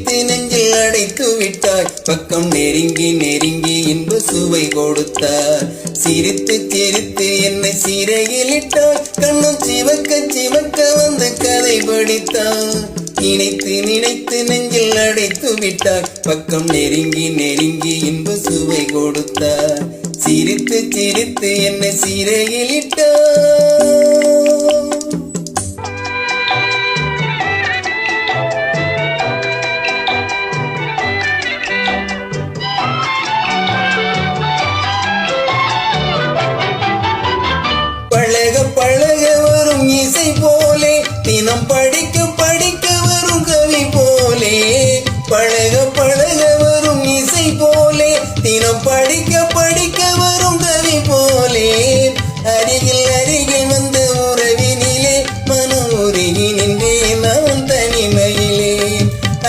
நினைத்து நெஞ்சில் அடைத்து விட்டாய். பக்கம் நெருங்கி நெருங்கி இன்ப சுவை கொடுத்தாய். சிரித்து சிரித்து என்னை சிறையிலிட்டாய். கண்ணும் சிவக்க சிவக்க வந்து கதை படித்தாய். நினைத்து நினைத்து நெஞ்சில் அடைத்து விட்டாய். பக்கம் நெருங்கி நெருங்கி இன்ப சுவை கொடுத்தாய். சிரித்து சிரித்து என்னை சிறையிலிட்டாய். பழக பழக வரும் இசை போலே தினம் படிக்க படிக்க வரும் கவி போலே. பழக பழக வரும் இசை போலே தினம் படிக்க படிக்க வரும் கவி போலே. அருகில் அருகில் வந்த உறவினிலே மனம் உருகி நின்றே நான் தனிமையிலே.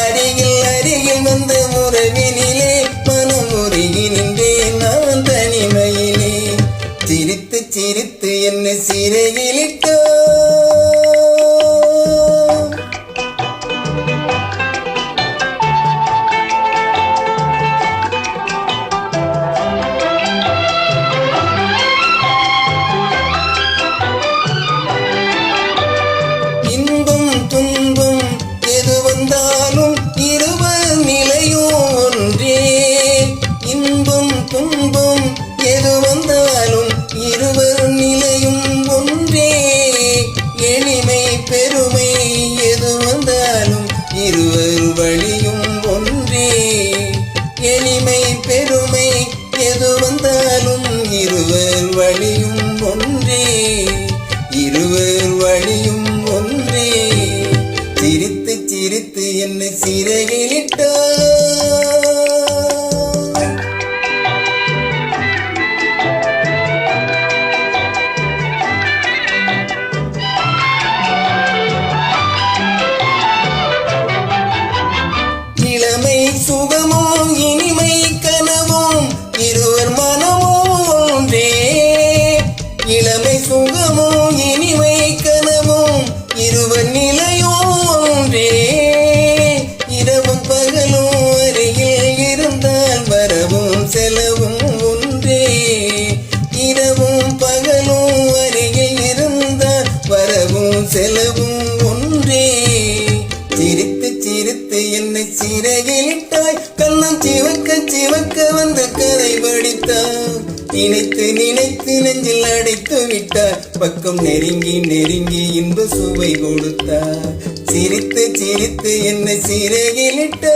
அருகில் அருகில் வந்த உறவினிலே மனம் உருகி நின்றே நான் தனிமையிலே. சிரித்து சிரித்து என்னை சிறையிலிட்டோ. இன்பம் துன்பம் எது வந்தாலும் இருவர் நிலையும் ஒன்றே. இன்பம் துன்பம் எது வந்தாலும் இருவர் நிலையும் ஒன்றே. எளிமை பெருமை எது வந்தாலும் இருவர் வழியும் ஒன்றே. எளிமை பெருமை எது வந்தாலும் இருவர் வழியும் ஒன்றே. இருவர் வழியும் ஒன்றே. சிரித்து சிரித்து என்னை சிறையிலிட்டாய். இளமை சுகமோ இனிமை கனவும் இருவர் மனமோ ஒன்றே. இளமை சுகமோ இனிமை கனவும் இருவர் நிலையோ ஒன்றே. இரவும் பகலும் அருகில் இருந்தால் வரவும் செலவும் ஒன்றே. இரவும் பகலும் அருகில் இருந்தால் வரவும் செலவும் ஒன்றே. சிரித்து சிரித்து என்னை சிறையிலிட்டாய். கண்ணம் சிவக்க சிவக்க வந்து கதை படித்தாய். நினைத்து நினைத்து நெஞ்சில் அடைத்து விட்டாய். பக்கம் நெருங்கி நெருங்கி இன்ப சுவை கொடுத்தாய். சிரித்து சிரித்து என்னை சிறையிலிட்டாய்.